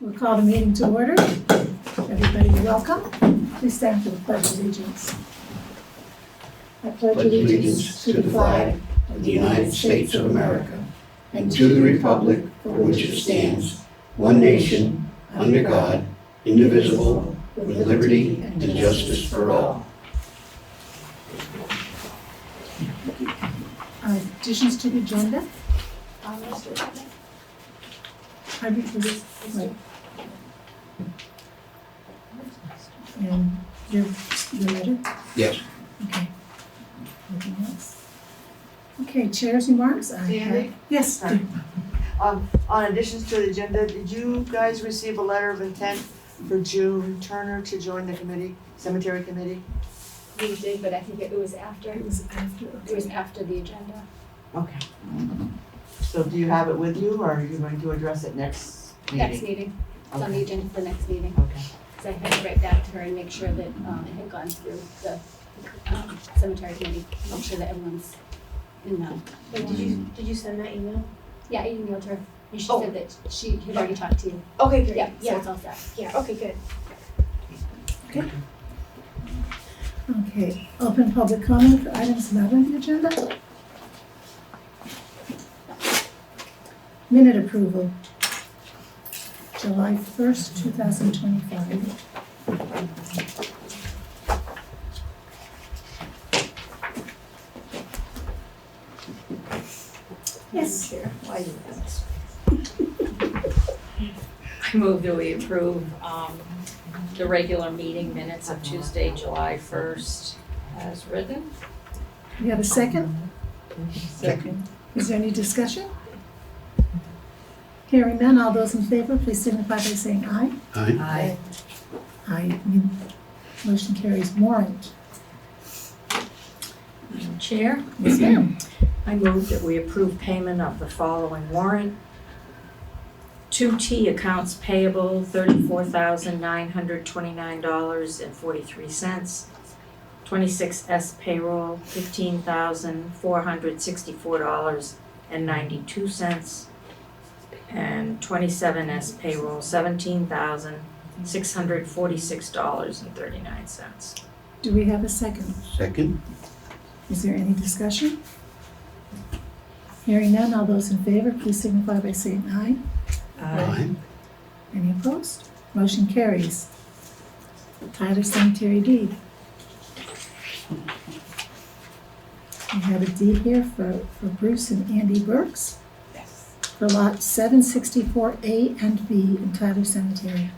We'll call the meeting to order. Everybody welcome. Please stand for the Pledge of Allegiance. I pledge allegiance to the flag of the United States of America and to the republic for which it stands, one nation, under God, indivisible, with liberty and justice for all. Additions to the agenda? Right. And your letter? Yes. Okay. Anything else? Okay, chair's remarks? Sandy? Yes. Sorry. On additions to the agenda, did you guys receive a letter of intent for June Turner to join the committee, cemetery committee? We did, but I think it was after. It was after. It was after the agenda. Okay. So do you have it with you, or are you going to address it next meeting? Next meeting. It's on the Okay. agenda for the next meeting. Okay. So I had to write back to her and make sure that it had gone through the cemetery committee. Make sure that everyone's in know. Wait, did you send that email? Yeah, I emailed her. And she Oh. said that she had already talked to you. Okay, great. Yeah, so Yeah, it's all set. yeah, okay, good. Okay, open public comment for items not on the agenda. Minute approval, July 1st, 2025. Yes. Chair, why you ask? I move that we approve the regular meeting minutes of Tuesday, July 1st as written. You have a second? Second. Is there any discussion? Hearing none, all those in favor, please signify by saying aye. Aye. Aye. Motion carries. Warrant. Madam Chair, Yes, ma'am. I move that we approve payment of the following warrant. 2T Accounts Payable, $34,929.43. 26S Payroll, $15,464.92. And 27S Payroll, $17,646.39. Do we have a second? Second. Is there any discussion? Hearing none, all those in favor, please signify by saying aye. Aye. Any opposed? Motion carries. Tyler Cemetery deed. We have a deed here for Bruce and Andy Burks Yes. for lot 764A and B in Tyler Cemetery.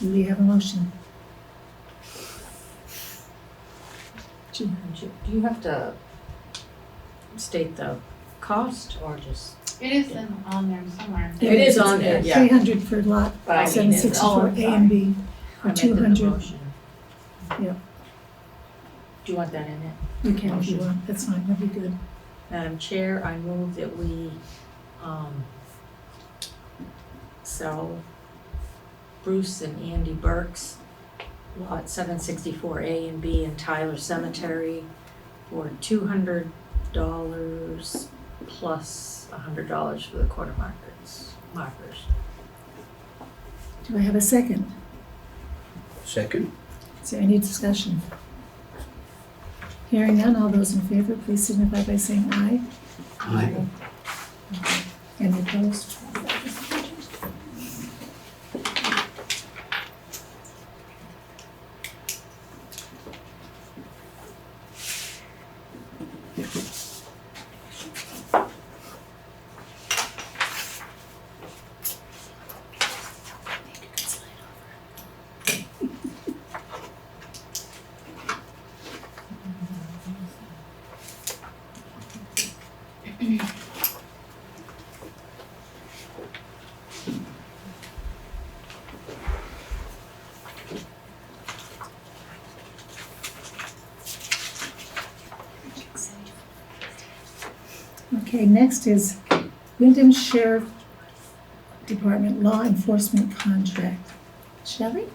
Do we have a motion? Do you have to state the cost or just? It is on there somewhere. It is on there, yeah. 300 for lot But I mean, it's 764A and B. I meant the 200. motion. Yeah. Do you want that in it? You can if you want, that's fine, that'd be good. Madam Chair, I move that we sell Bruce and Andy Burks, lot 764A and B in Tyler Cemetery for $200 plus $100 for the quarter markers. Do I have a second? Second. Is there any discussion? Hearing none, all those in favor, please signify by saying aye. Aye. Any opposed? Okay, next is Windham Sheriff Department Law Enforcement Contract. Shelley?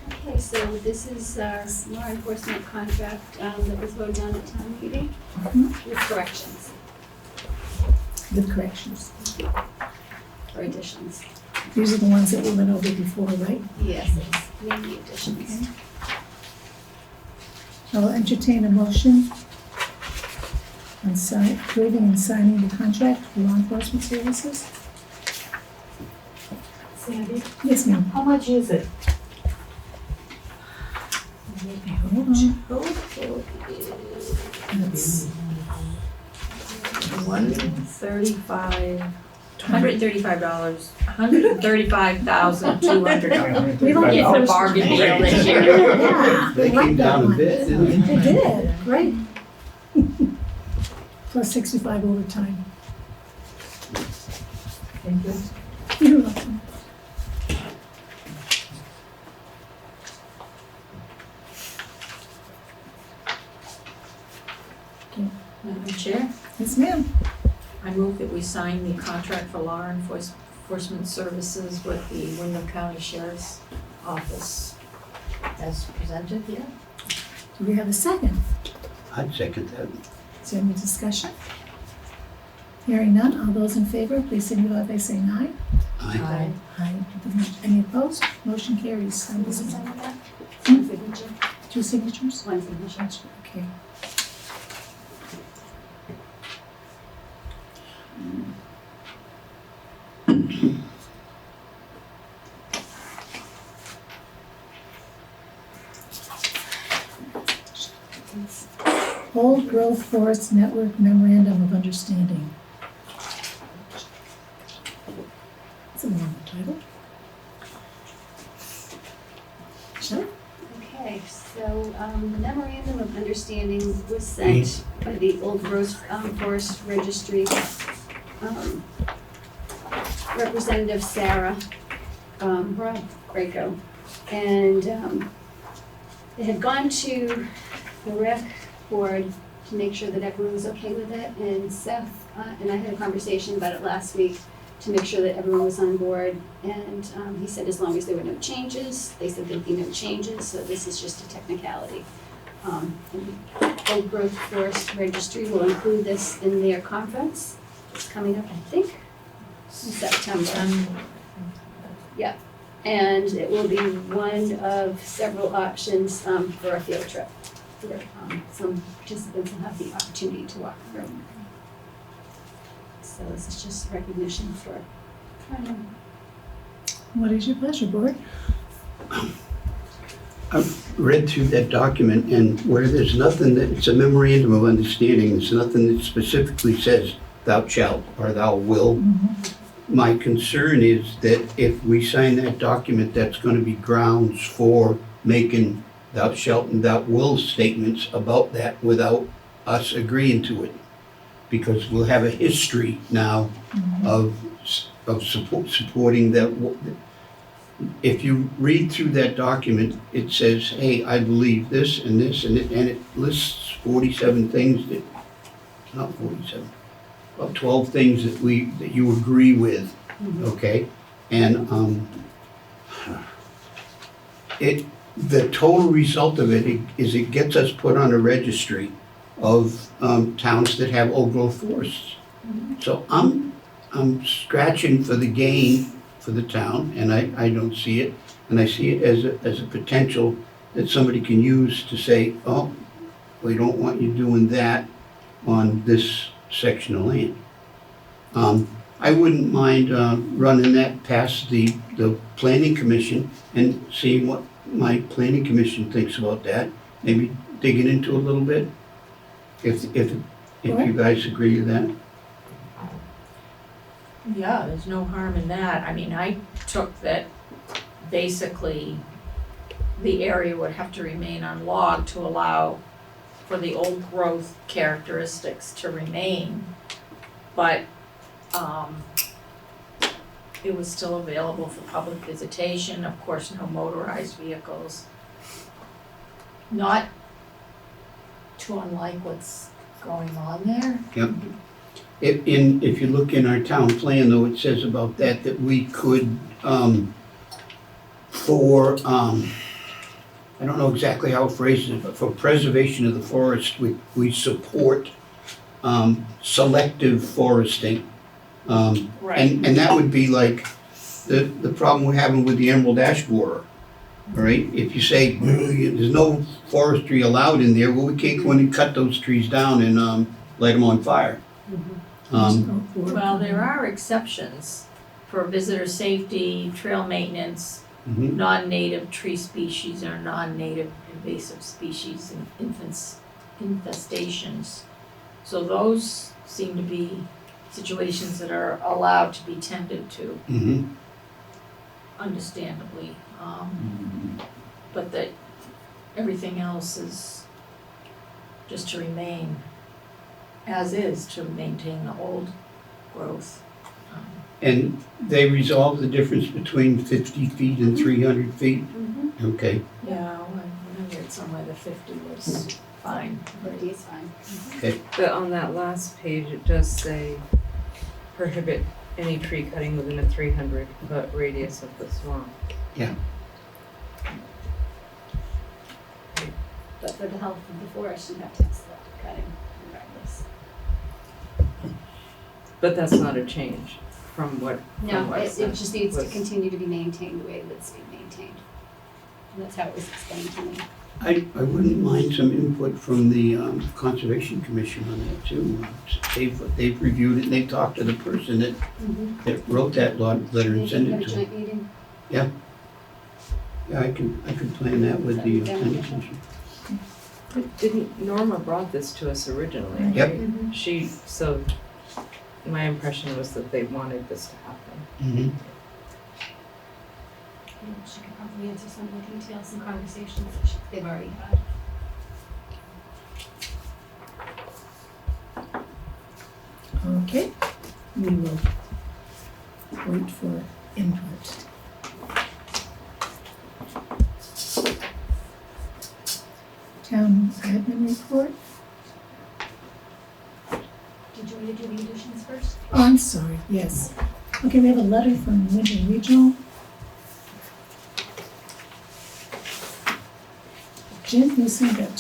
Okay, so this is our law enforcement contract that was voted on at town meeting with corrections With corrections. or additions. These are the ones that we went over before, right? Yes, it's mainly additions. Okay. I'll entertain a motion on approving and signing the contract for law enforcement services. Sandy, Yes, ma'am. how much is it? Hold on. Total That's is $135, $135,200. We don't Getting a get bargain deal this year. Yeah. They like came that down a one. bit, didn't they? They did, great. Plus 65 overtime. Thank you. You're welcome. Madam Chair, Yes, ma'am. I move that we sign the contract for law enforcement services with the Windham County Sheriff's Office as presented here. Do we have a second? I'd second that. Is there any discussion? Hearing none, all those in favor, please signify by saying aye. Aye. Aye. Any opposed? Motion carries. Sign this Sign one. that? One signature. Two signatures? One signature. Okay. Old Growth Forest Network Memorandum of Understanding. It's a long title. Sure. Okay, so the memorandum of understanding was sent by the Old Growth Forest Registry. Representative Sarah Greco. And it had gone to the rec board to make sure that everyone was okay with it. And Seth and I had a conversation about it last week to make sure that everyone was on board. And he said as long as there were no changes, they said there'd be no changes, so this is just a technicality. And the Old Growth Forest Registry will include this in their conference. It's coming up, I think, in September. Yeah, and it will be one of several options for a field trip. Where some participants will have the opportunity to walk through. So this is just recognition for. What is your pleasure, board? I've read through that document, and where there's nothing that, it's a memorandum of understanding, there's nothing that specifically says thou shalt or thou will. My concern is that if we sign that document, that's gonna be grounds for making thou shalt and thou will statements about that without us agreeing to it. Because we'll have a history now of supporting that. If you read through that document, it says, hey, I believe this and this, and it lists 47 things that, not 47, about 12 things that you agree with, okay? And the total result of it is it gets us put on a registry of towns that have old growth forests. So I'm scratching for the gain for the town, and I don't see it, and I see it as a potential that somebody can use to say, oh, we don't want you doing that on this section of land. I wouldn't mind running that past the planning commission and seeing what my planning commission thinks about that, maybe digging into a little bit, if you guys agree with that. Yeah, there's no harm in that. I mean, I took that basically the area would have to remain unlogged to allow for the old growth characteristics to remain. But it was still available for public visitation, of course, no motorized vehicles. Not too unlike what's going on there. Yep. If you look in our town plan, though, it says about that we could, for I don't know exactly how it phrases it, but for preservation of the forest, we support selective foresting. And that would be like the problem we're having with the emerald ash borer. All right, if you say there's no forestry allowed in there, well, we can't go in and cut those trees down and light them on fire. Well, there are exceptions for visitor safety, trail maintenance, Mhm. non-native tree species or non-native invasive species and infestations. So those seem to be situations that are allowed to be tended to, Mhm. understandably. But that everything else is just to remain as is, to maintain the old growth. And they resolve the difference between 50 feet and 300 feet? Okay. Yeah, I read somewhere the 50 was fine. 50 is fine. But on that last page, it does say prohibit any tree cutting within a 300-foot radius of the swamp. But for the health of the forest, you have to have selective cutting regardless. But that's not a change from what. No, from what it just needs to was- continue to be maintained the way that it's being maintained. And that's how it was explained to me. I wouldn't mind some input from the Conservation Commission on that too. They've reviewed it and they talked to the person that wrote that letter and sent Maybe have it a to them. joint meeting. Yeah, I could plan that with the Planning Commission. Didn't, Norma brought this to us originally, right? Yep. So my impression was that they wanted this to happen. Mhm. She could probably answer some of the details and conversations that they've already had. Okay, we will wait for input. Town admin report? Did you want to do the additions first? Oh, I'm sorry, yes. Okay, we have a letter from Windham Regional. Jim, you sent that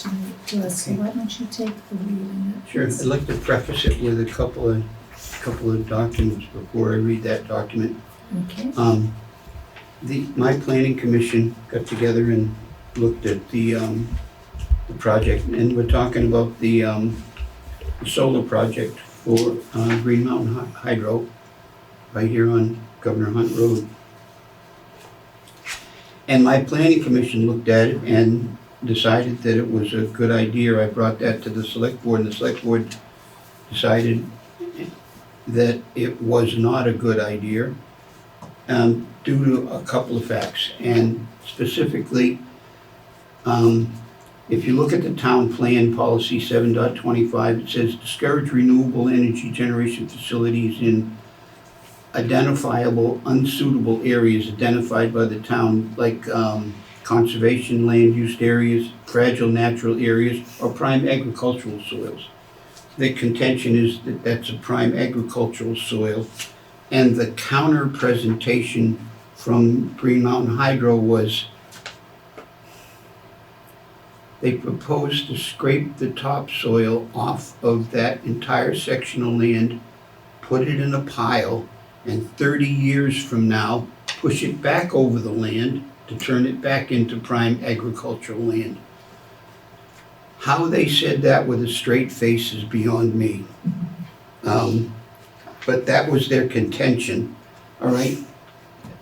to us, so why don't you take the lead on that? Sure, I'd like to preface it with a couple of documents before I read that document. Okay, My planning commission got together and looked at the project, and we're talking about the solar project for Green Mountain Hydro right here on Governor Hunt Road. And my planning commission looked at it and decided that it was a good idea. I brought that to the select board, and the select board decided that it was not a good idea due to a couple of facts. And specifically, if you look at the town plan policy 7.25, it says discourage renewable energy generation facilities in identifiable unsuitable areas identified by the town, like conservation land use areas, fragile natural areas, or prime agricultural soils. The contention is that that's a prime agricultural soil, and the counter presentation from Green Mountain Hydro was they proposed to scrape the topsoil off of that entire section of land, put it in a pile, and 30 years from now, push it back over the land to turn it back into prime agricultural land. How they said that with a straight face is beyond me. But that was their contention, all right?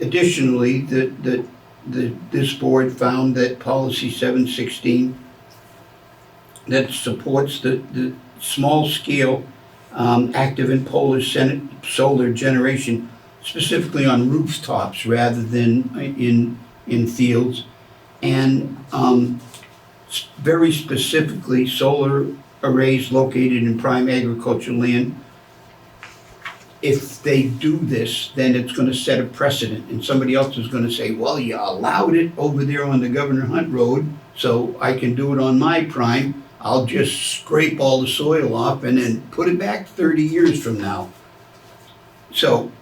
Additionally, this board found that policy 716 that supports the small scale active and solar generation, specifically on rooftops rather than in fields, and very specifically solar arrays located in prime agricultural land. If they do this, then it's gonna set a precedent, and somebody else is gonna say, well, you allowed it over there on the Governor Hunt Road, so I can do it on my prime. I'll just scrape all the soil off and then put it back 30 years from now. So,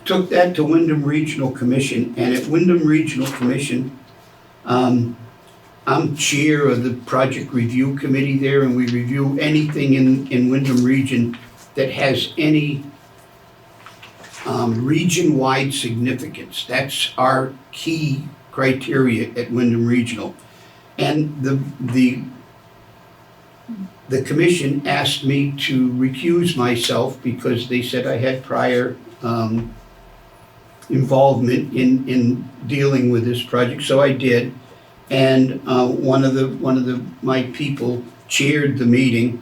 took that to Windham Regional Commission, and at Windham Regional Commission, I'm chair of the project review committee there, and we review anything in Windham region that has any region-wide significance. That's our key criteria at Windham Regional. And the commission asked me to recuse myself because they said I had prior involvement in dealing with this project, so I did. And one of my people chaired the meeting,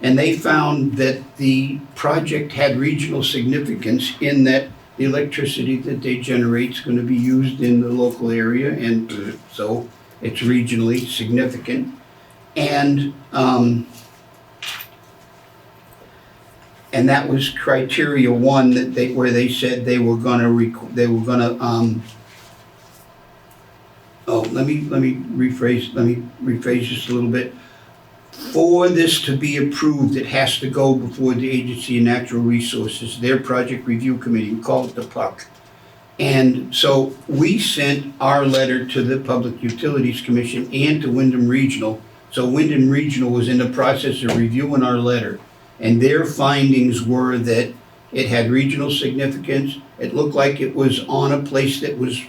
and they found that the project had regional significance in that the electricity that they generate is going to be used in the local area, and so it's regionally significant. And that was criteria one that where they said they were gonna let me rephrase this a little bit. For this to be approved, it has to go before the Agency of Natural Resources, their project review committee, we call it the PUC. And so we sent our letter to the Public Utilities Commission and to Windham Regional. So Windham Regional was in the process of reviewing our letter. And their findings were that it had regional significance. It looked like it was on a place that was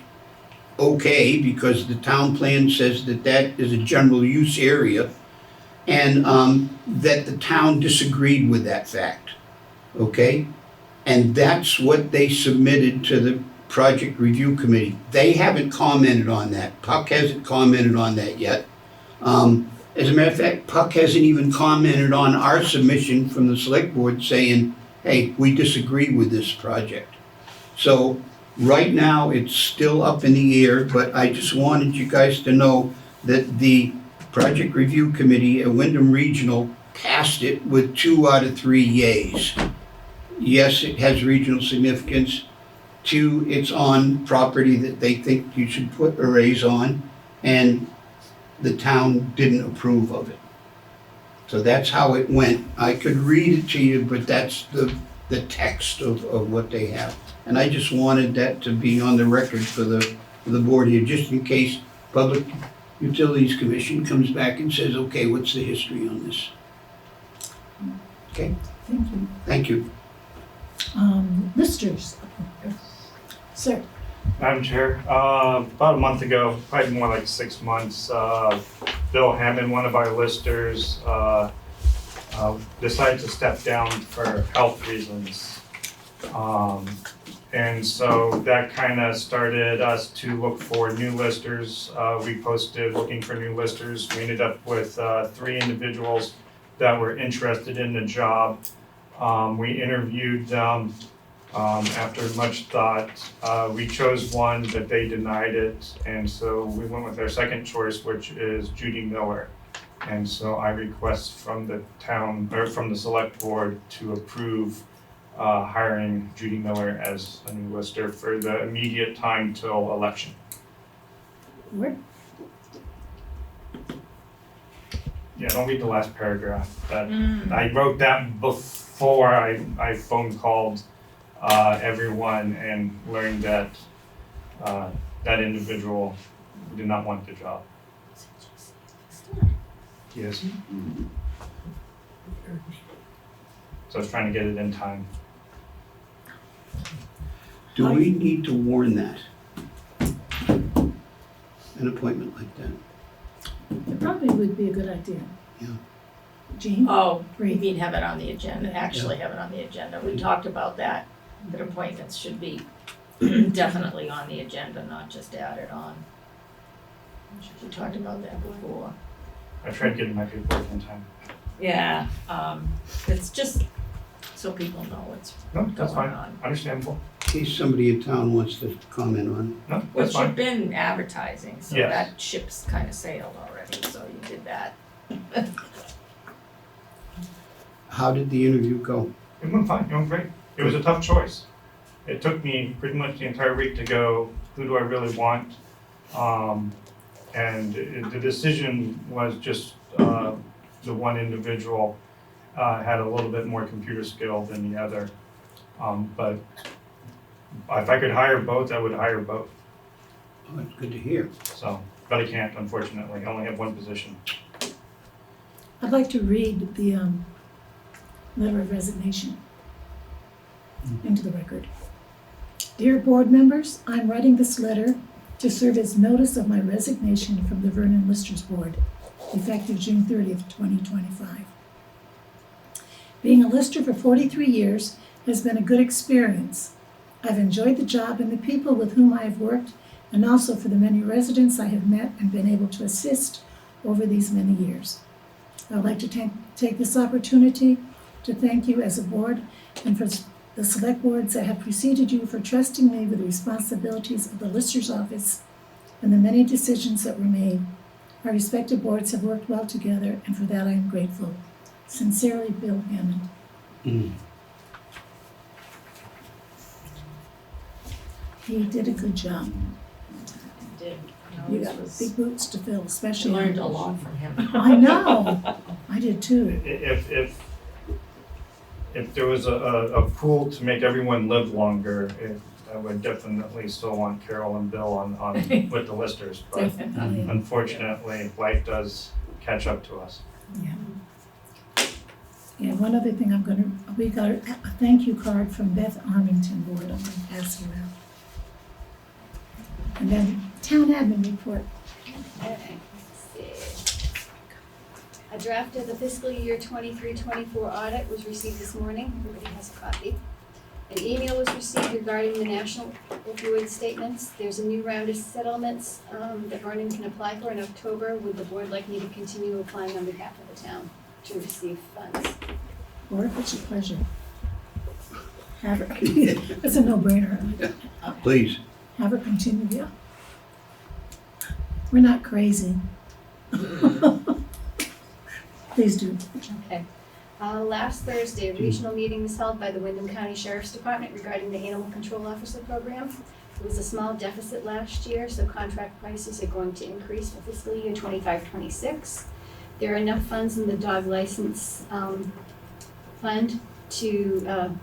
okay because the town plan says that that is a general use area. And that the town disagreed with that fact, okay? And that's what they submitted to the Project Review Committee. They haven't commented on that. PUC hasn't commented on that yet. As a matter of fact, PUC hasn't even commented on our submission from the Select Board saying, hey, we disagree with this project. So right now, it's still up in the air, but I just wanted you guys to know that the Project Review Committee at Windham Regional passed it with 2 out of 3 yays. Yes, it has regional significance. 2, it's on property that they think you should put arrays on, and the town didn't approve of it. So that's how it went. I could read it to you, but that's the text of what they have. And I just wanted that to be on the record for the board here, just in case Public Utilities Commission comes back and says, okay, what's the history on this? Okay, Thank you. thank you. Listers. Sir, Madam Chair, about a month ago, probably more like 6 months, Bill Hammond, one of our listers, decided to step down for health reasons. And so that kind of started us to look for new listers. We posted looking for new listers. We ended up with 3 individuals that were interested in the job. We interviewed them. After much thought, we chose one, but they denied it. And so we went with our second choice, which is Judy Miller. And so I request from the town, or from the select board, to approve hiring Judy Miller as a new lister for the immediate time till election. Word. Yeah, don't read the last paragraph. I wrote that before I phone called everyone and learned that that individual did not want the job. Yes. So I was trying to get it in time. Do we need to warn that? An appointment like that? It probably would be a good idea. Yeah. Jean? Oh, we Great. mean have it on the agenda, actually have it on the agenda. We talked about that appointments should be definitely on the agenda, not just added on. We talked about that before. I tried getting my paperwork in time. Yeah, it's just so people know what's No, that's going fine. on. Understandable. In case somebody in town wants to comment on No, Which that's you've fine. been advertising, so Yes. that ship's kind of sailed already, so you did that. it. How did the interview go? It went fine. It went great. It was a tough choice. It took me pretty much the entire week to go, who do I really want? The decision was just the one individual had a little bit more computer skill than the other. But if I could hire both, I would hire both. Oh, that's good to hear. So but I can't, unfortunately. I only have one position. I'd like to read the letter of resignation into the record. Dear board members, I'm writing this letter to serve as notice of my resignation from the Vernon Listers Board, effective June 30th, 2025. Being a lister for 43 years has been a good experience. I've enjoyed the job and the people with whom I have worked, and also for the many residents I have met and been able to assist over these many years. I would like to take this opportunity to thank you as a board and for the select boards that have preceded you for trusting me with the responsibilities of the Lister's office and the many decisions that were made. Our respective boards have worked well together, and for that I am grateful. Sincerely, Bill Hammond. He did a good job. Did, You got big boots to fill, I especially. learned a lot from him. I know. I did too. If there was a pool to make everyone live longer, I would definitely still want Carol and Bill on with the listers, but Definitely. unfortunately, life does catch up to us. Yeah. And one other thing we got a thank you card from Beth Armington Board. I'm gonna pass you out. And then town admin report. Okay, let's see. A draft of the fiscal year 23-24 audit was received this morning. Everybody has a copy. An email was received regarding the national opioid statements. There's a new round of settlements that Vernon can apply for in October. Would the board like me to continue applying on behalf of the town to receive funds? Or if it's your pleasure. Have her. It's a no-brainer. Please. Have her continue, yeah. We're not crazy. Please do. Okay. Last Thursday, a regional meeting was held by the Windham County Sheriff's Department regarding the Animal Control Officer Program. It was a small deficit last year, so contract prices are going to increase for fiscal year 25-26. There are enough funds in the dog license fund to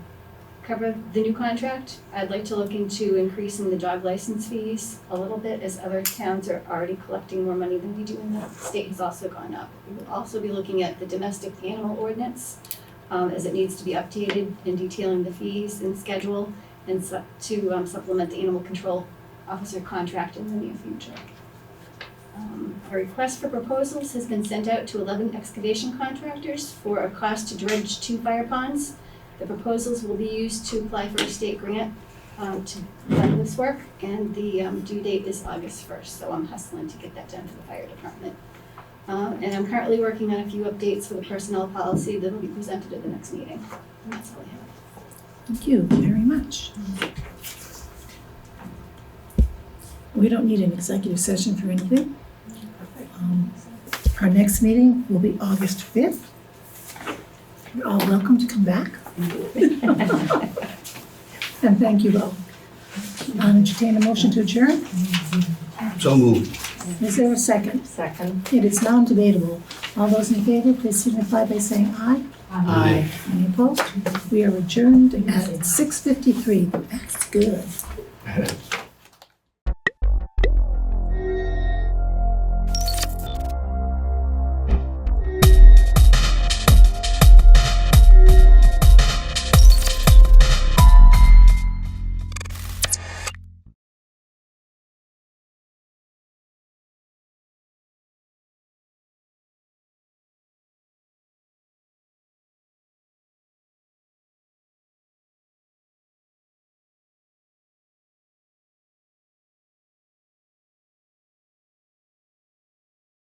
cover the new contract. I'd like to look into increasing the dog license fees a little bit, as other towns are already collecting more money than we do, and the state has also gone up. We will also be looking at the domestic animal ordinance, as it needs to be updated and detailing the fees and schedule, and to supplement the animal control officer contract in the near future. A request for proposals has been sent out to 11 excavation contractors for a cost to dredge 2 fire ponds. The proposals will be used to apply for a state grant to fund this work, and the due date is August 1st, so I'm hustling to get that done for the fire department. And I'm currently working on a few updates for the personnel policy that will be presented at the next meeting. And that's all I have. Thank you very much. We don't need an executive session for anything. Our next meeting will be August 5th. You're all welcome to come back. And thank you all. I'll entertain a motion to adjourn. So moved. Is there a second? Second. It is non-debatable. All those in favor, please signify by saying aye. Aye. Any opposed? We are adjourned at 6:53. That's good.